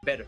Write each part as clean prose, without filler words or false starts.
better.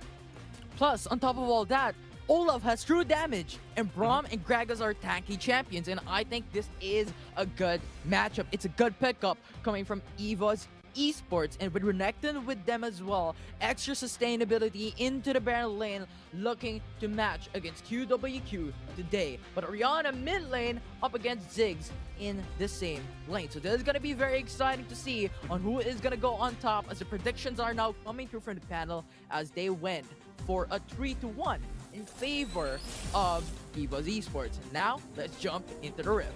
Plus, on top of all that, Olaf has true damage, and Braum and Gragas are tanky champions, and I think this is a good matchup. It's a good pickup coming from EVOS Esports, and with Renekton with them as well, extra sustainability into the Baron lane, looking to match against QWQ today. But Orianna mid lane up against Ziggs in the same lane. So this is going to be very exciting to see on who is going to go on top, as the predictions are now coming through from the panel as they went for a 3-1 in favor of EVOS Esports. Now, let's jump into the rift.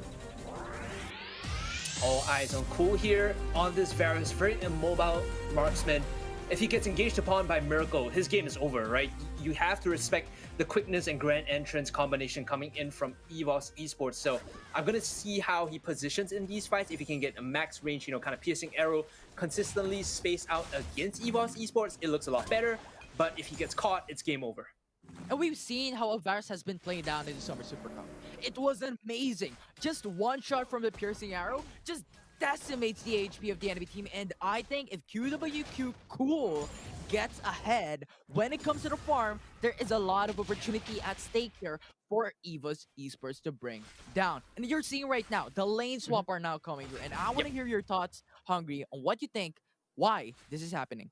All eyes on Cool here on this Varus, very immobile marksman. If he gets engaged upon by Miracle, his game is over, right? You have to respect the quickness and grand entrance combination coming in from EVOS Esports. So I'm going to see how he positions in these fights. If he can get a max range, kind of piercing arrow, consistently spaced out against EVOS Esports, it looks a lot better. But if he gets caught, it's game over. And we've seen how Varus has been playing down in the Summer Super Cup. It was amazing. Just one shot from the piercing arrow just decimates the HP of the enemy team. And I think if QWQ Cool gets ahead when it comes to the farm, there is a lot of opportunity at stake here for EVOS Esports to bring down. And you're seeing right now, the lane swap are now coming through. And I want to hear your thoughts, Hungry, on what you think, why this is happening.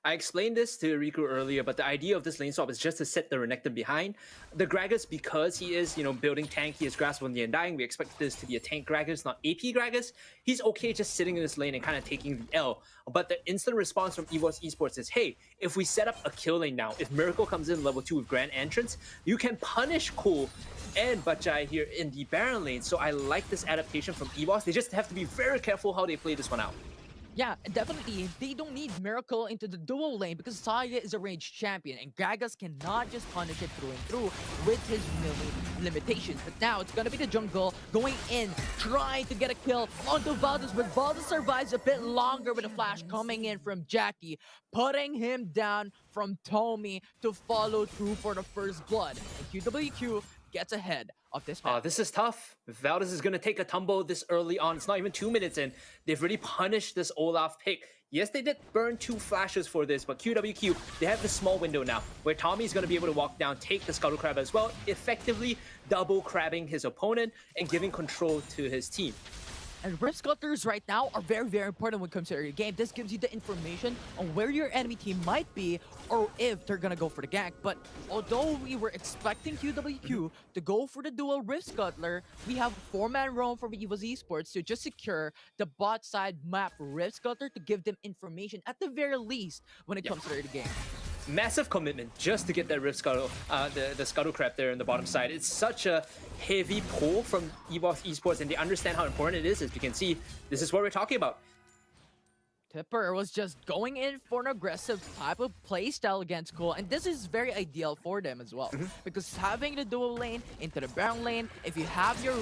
I explained this to Riku earlier, but the idea of this lane swap is just to set the Renekton behind. The Gragas, because he is, building tank, he has Grasp on the Undying. We expect this to be a tank Gragas, not AP Gragas. He's okay just sitting in this lane and kind of taking the L. But the instant response from EVOS Esports is, hey, if we set up a kill lane now, if Miracle comes in level 2 with Grand Entrance, you can punish Cool and Bachai here in the Baron lane. So I like this adaptation from EVOS. They just have to be very careful how they play this one out. Yeah, definitely. They don't need Miracle into the dual lane because Saya is a ranged champion and Gragas cannot just punish it through and through with his melee limitations. But now it's going to be the jungle going in, trying to get a kill onto Valdez, but Valdez survives a bit longer with a flash coming in from Jackie, putting him down from Tommy to follow through for the first blood. And QWQ gets ahead of this match. This is tough. Valdez is going to take a tumble this early on. It's not even 2 minutes in. They've really punished this Olaf pick. Yes, they did burn 2 flashes for this, but QWQ, they have this small window now where Tommy's going to be able to walk down, take the Scuttle Crab as well, effectively double crabbing his opponent and giving control to his team. And Rift Scutters right now are very, very important when it comes to your game. This gives you the information on where your enemy team might be or if they're gonna go for the gank. But although we were expecting QWQ to go for the dual Rift Scuttler, we have a 4-man roam from EVOS Esports to just secure the bot side map Rift Scuttler to give them information at the very least when it comes to the game. Massive commitment just to get that Rift Scuttle, the Scuttle Crab there in the bottom side. It's such a heavy pull from EVOS Esports, and they understand how important it is. As you can see, this is what we're talking about. Tipper was just going in for an aggressive type of playstyle against Cole, and this is very ideal for them as well. Because having the dual lane into the Baron lane, if you have your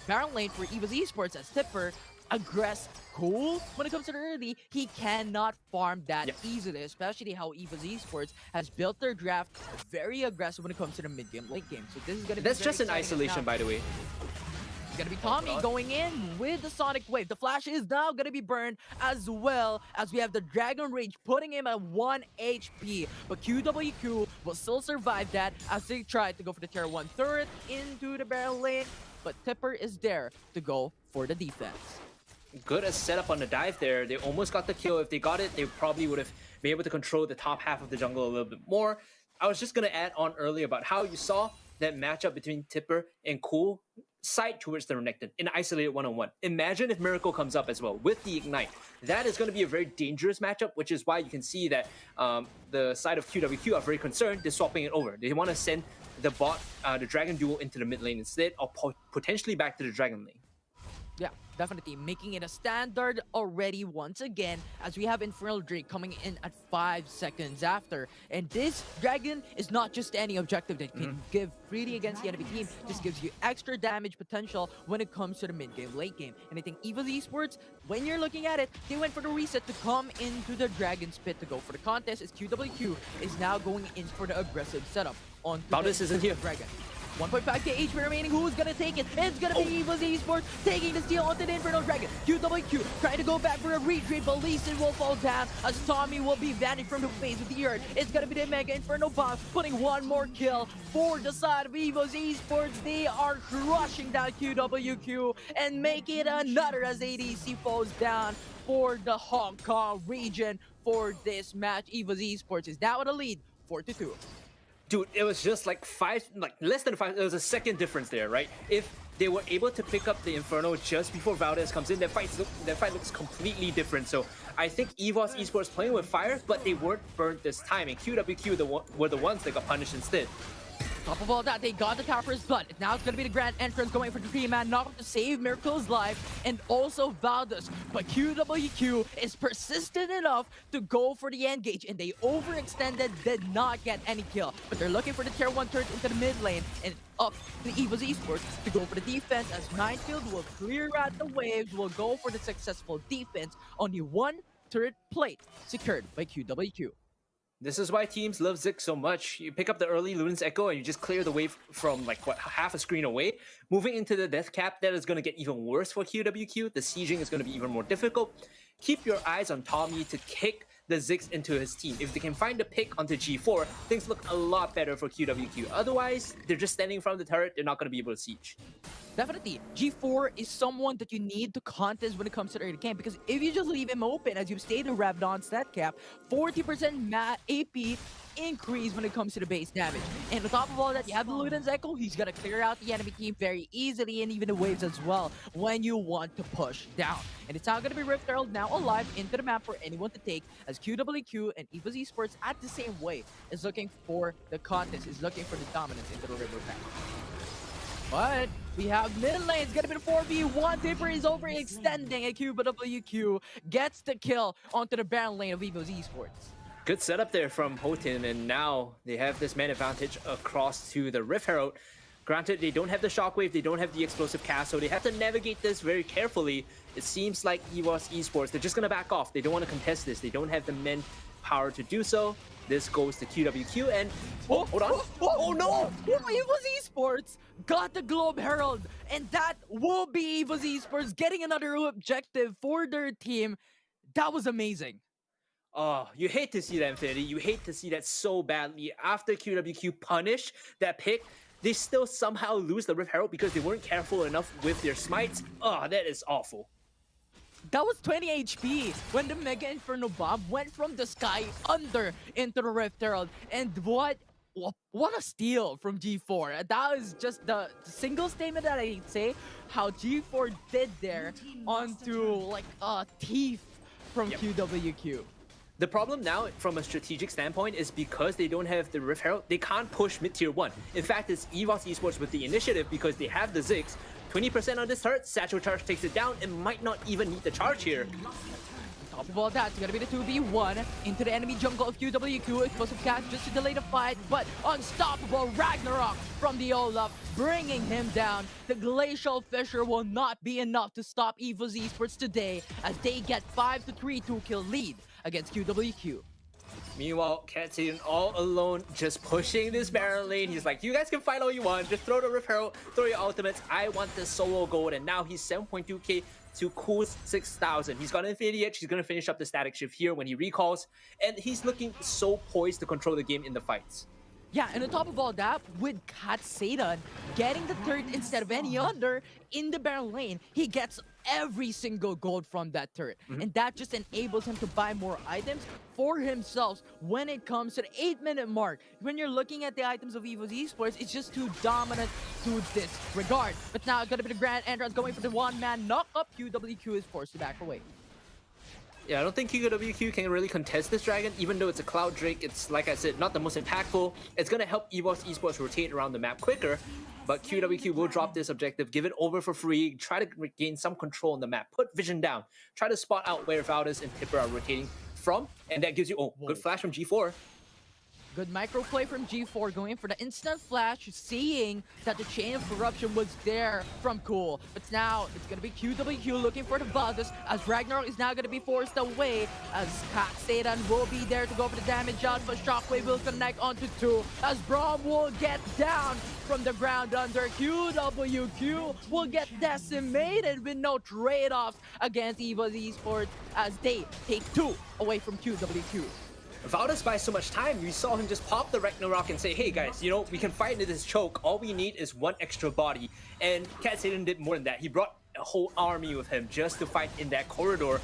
Baron lane for EVOS Esports as Tipper, aggress Cool when it comes to the early, he cannot farm that easily, especially how EVOS Esports has built their draft very aggressive when it comes to the mid-game, late game. So this is going to be That's just an isolation, by the way. It's going to be Tommy going in with the Sonic Wave. The flash is now going to be burned as well as we have the Dragon Rage putting him at 1 HP. But QWQ will still survive that as they try to go for the tier 1 turret into the Baron lane. But Tipper is there to go for the defense. Good as setup on the dive there. They almost got the kill. If they got it, they probably would have been able to control the top half of the jungle a little bit more. I was just going to add on earlier about how you saw that matchup between Tipper and Cool side towards the Renekton in isolated one-on-one. Imagine if Miracle comes up as well with the Ignite. That is going to be a very dangerous matchup, which is why you can see that the side of QWQ are very concerned. They're swapping it over. They want to send the bot, the Dragon Duel into the mid lane instead, or potentially back to the Dragon lane. Yeah, definitely making it a standard already once again, as we have Infernal Drake coming in at 5 seconds after. And this Dragon is not just any objective that can give freely against the enemy team. This gives you extra damage potential when it comes to the mid-game, late game. And I think EVOS Esports, when you're looking at it, they went for the reset to come into the Dragon's Pit to go for the contest, as QWQ is now going in for the aggressive setup on Valdez isn't here. Dragon. 1.5k HP remaining. Who's gonna take it? It's gonna be EVOS Esports taking the steal onto the Infernal Dragon. QWQ trying to go back for a retreat, but Lee Sin will fall down as Tommy will be vanished from the face of the earth. It's gonna be the Mega Inferno Bomb, putting one more kill for the side of EVOS Esports. They are crushing down QWQ and making it another as ADC falls down for the Hong Kong region for this match. EVOS Esports is now at a lead, 4-2. Dude, it was just like less than 5. There was a second difference there, right? If they were able to pick up the Inferno just before Valdez comes in, that fight looks completely different. So I think EVOS Esports playing with fire, but they weren't burnt this time, and QWQ were the ones that got punished instead. Top of all that, they got the tower for his blood. Now it's going to be the grand entrance going for the 3-man knock to save Miracle's life and also Valdez. But QWQ is persistent enough to go for the engage, and they overextended, did not get any kill. But they're looking for the tier 1 turret into the mid lane and up to EVOS Esports to go for the defense as Minefield will clear out the waves, will go for the successful defense on the 1 turret plate secured by QWQ. This is why teams love Ziggs so much. You pick up the early Luden's Echo and you just clear the wave from like half a screen away. Moving into the death cap, that is going to get even worse for QWQ. The sieging is going to be even more difficult. Keep your eyes on Tommy to kick the Ziggs into his team. If they can find a pick onto G4, things look a lot better for QWQ. Otherwise, they're just standing in front of the turret. They're not going to be able to siege. Definitely, G4 is someone that you need to contest when it comes to the early game, because if you just leave him open, as you've stated, Rabdon stat cap, 40% AP increase when it comes to the base damage. And on top of all that, you have the Luden's Echo. He's gonna clear out the enemy team very easily, and even the waves as well when you want to push down. And it's now gonna be Rift Herald now alive into the map for anyone to take, as QWQ and EVOS Esports at the same way is looking for the contest, is looking for the dominance into the river pack. But we have mid lane. It's gonna be the 4v1. Tipper is overextending, and QWQ gets the kill onto the Baron lane of EVOS Esports. Good setup there from Hotin, and now they have this man advantage across to the Rift Herald. Granted, they don't have the Shockwave, they don't have the explosive cast, so they have to navigate this very carefully. It seems like EVOS Esports, they're just gonna back off. They don't want to contest this. They don't have the men power to do so. This goes to QWQ, and hold on. Oh no! EVOS Esports got the Globe Herald, and that will be EVOS Esports getting another objective for their team. That was amazing. Oh, you hate to see that, Infinity. You hate to see that so badly. After QWQ punished that pick, they still somehow lose the Rift Herald because they weren't careful enough with their smites. Oh, that is awful. That was 20 HP when the Mega Inferno Bomb went from the sky under into the Rift Herald. And what a steal from G4. That is just the single statement that I'd say how G4 did there onto like a thief from QWQ. The problem now, from a strategic standpoint, is because they don't have the Rift Herald, they can't push mid-tier 1. In fact, it's EVOS Esports with the initiative because they have the Ziggs. 20% on this turret, Satchel Charge takes it down and might not even need the charge here. On top of all that, it's gonna be the 2v1 into the enemy jungle of QWQ. Explosive cast just to delay the fight, but unstoppable Ragnarok from the Olaf, bringing him down. The Glacial Fissure will not be enough to stop EVOS Esports today as they get 5-3 2-kill lead against QWQ. Meanwhile, Cat's all alone, just pushing this Baron lane. He's like, you guys can fight all you want. Just throw the Rift Herald, throw your ultimates. I want the solo gold. And now he's 7.2k to cool 6,000. He's got Infinity Edge. He's going to finish up the static shift here when he recalls. And he's looking so poised to control the game in the fights. Yeah, and on top of all that, with Cat Satan getting the turret instead of any other in the Baron lane, he gets every single gold from that turret. And that just enables him to buy more items for himself when it comes to the 8-minute mark. When you're looking at the items of EVOS Esports, it's just too dominant to this regard. But now, gonna be the grand entrance going for the one-man knock-up. QWQ is forced to back away. Yeah, I don't think QWQ can really contest this dragon, even though it's a Cloud Drake. It's, like I said, not the most impactful. It's going to help EVOS Esports rotate around the map quicker, but QWQ will drop this objective, give it over for free, try to regain some control on the map, put vision down, try to spot out where Valdez and Tipper are rotating from, and that gives you, good flash from G4. Good micro play from G4 going for the instant flash, seeing that the chain of corruption was there from Cool. But now it's going to be QWQ looking for the Valdez as Ragnarok is now going to be forced away as Cat Satan will be there to go for the damage out, but Shockwave will connect onto 2 as Braum will get down from the ground under. QWQ will get decimated with no trade-offs against EVOS Esports as they take 2 away from QWQ. Valdez buys so much time. We saw him just pop the Ragnarok and say, hey guys, you know, we can fight into this choke. All we need is one extra body. And Cat Satan did more than that. He brought a whole army with him just to fight in that corridor.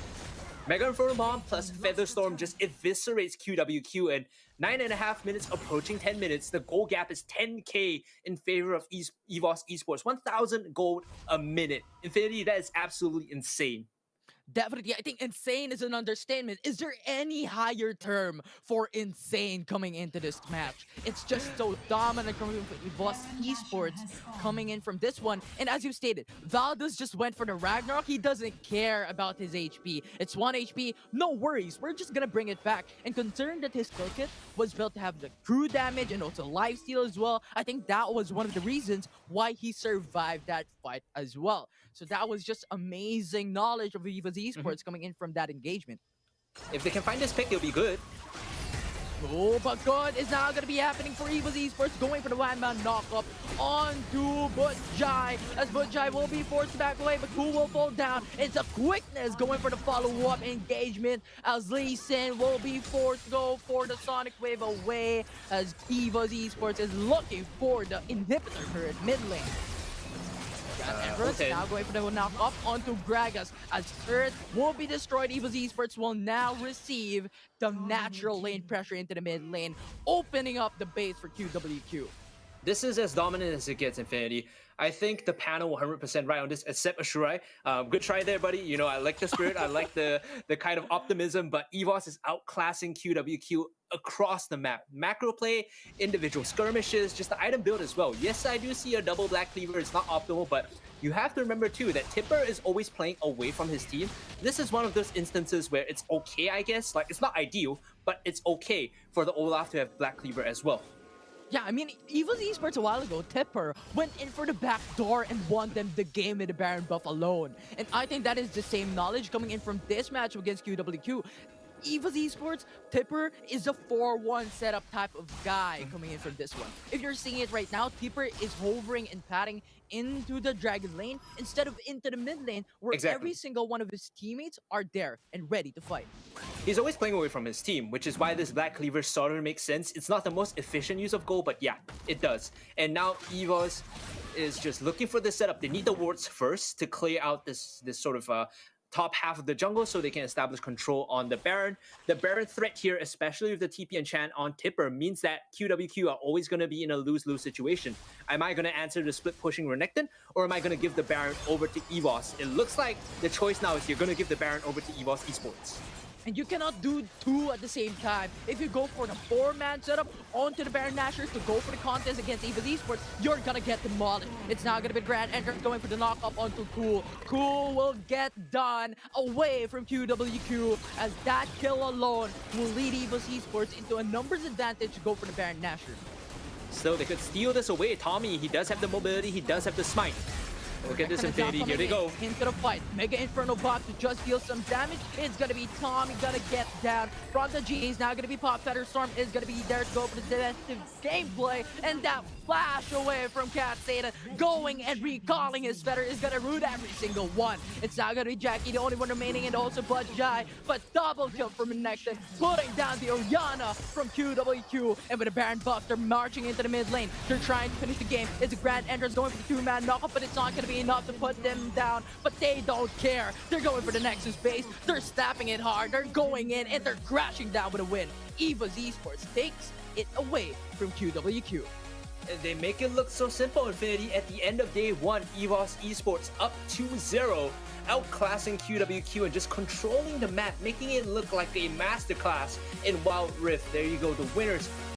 Mega Inferno Bomb plus Featherstorm just eviscerates QWQ, and 9.5 minutes approaching 10 minutes. The gold gap is 10k in favor of EVOS Esports. 1,000 gold a minute. Infinity, that is absolutely insane. Definitely, I think insane is an understatement. Is there any higher term for insane coming into this match? It's just so dominant coming from EVOS Esports coming in from this one. And as you stated, Valdez just went for the Ragnarok. He doesn't care about his HP. It's 1 HP, no worries. We're just gonna bring it back. And considering that his kill kit was built to have the crew damage and also lifesteal as well, I think that was one of the reasons why he survived that fight as well. So that was just amazing knowledge of EVOS Esports coming in from that engagement. If they can find this pick, it'll be good. Oh, but good is now going to be happening for EVOS Esports, going for the one-man knockup onto Butjai, as Butjai will be forced back away, but Cool will fall down. It's a quickness going for the follow-up engagement, as Lee Sin will be forced to go for the Sonic Wave away, as EVOS Esports is looking for the inhibitor turret mid lane. Now going for the knock up onto Gragas as Earth will be destroyed. EVOS Esports will now receive the natural lane pressure into the mid lane, opening up the base for QWQ. This is as dominant as it gets, Infinity. I think the panel 100% right on this, except Ashurai. Good try there, buddy. You know, I like the spirit. I like the kind of optimism, but EVOS is outclassing QWQ across the map. Macro play, individual skirmishes, just the item build as well. Yes, I do see a double Black Cleaver. It's not optimal, but you have to remember too that Tipper is always playing away from his team. This is one of those instances where it's okay, I guess. Like, it's not ideal, but it's okay for the Olaf to have Black Cleaver as well. Yeah, I mean, EVOS Esports a while ago, Tipper went in for the back door and won them the game with the Baron buff alone. And I think that is the same knowledge coming in from this match against QWQ. EVOS Esports, Tipper is a 4-1 setup type of guy coming in from this one. If you're seeing it right now, Tipper is hovering and padding into the Dragon lane instead of into the mid lane, where every single one of his teammates are there and ready to fight. He's always playing away from his team, which is why this Black Cleaver sort of makes sense. It's not the most efficient use of gold, but yeah, it does. And now EVOS is just looking for the setup. They need the wards first to clear out this sort of top half of the jungle so they can establish control on the Baron. The Baron threat here, especially with the TP enchant on Tipper, means that QWQ are always going to be in a lose-lose situation. Am I going to answer the split pushing Renekton, or am I going to give the Baron over to EVOS? It looks like the choice now is you're going to give the Baron over to EVOS Esports. And you cannot do two at the same time. If you go for the 4-man setup onto the Baron Nashers to go for the contest against EVOS Esports, you're gonna get demolished. It's now gonna be Grand Entrance going for the knock-up onto Cool. Cool will get done away from QWQ, as that kill alone will lead EVOS Esports into a numbers advantage to go for the Baron Nashers. Still, they could steal this away. Tommy, he does have the mobility, he does have the smite. Look at this Infinity, here they go. Into the fight. Mega Inferno Bomb to just deal some damage. It's gonna be Tommy gonna get down from the G. He's now gonna be popped. Featherstorm is gonna be there to go for the defensive gameplay. And that flash away from Cat Satan, going and recalling his Feather, is gonna root every single one. It's now gonna be Jackie, the only one remaining, and also Butjai. But double kill from Renekton, putting down the Oriana from QWQ. And with a Baron buff, they're marching into the mid lane. They're trying to finish the game. It's a Grand Entrance going for the 2-man knockup, but it's not gonna be enough to put them down, but they don't care. They're going for the Nexus base. They're snapping it hard. They're going in and they're crashing down with a win. EVOS Esports takes it away from QWQ. They make it look so simple, Infinity. At the end of day one, EVOS Esports up 2-0, outclassing QWQ and just controlling the map, making it look like a masterclass in Wildrift. There you go, the winners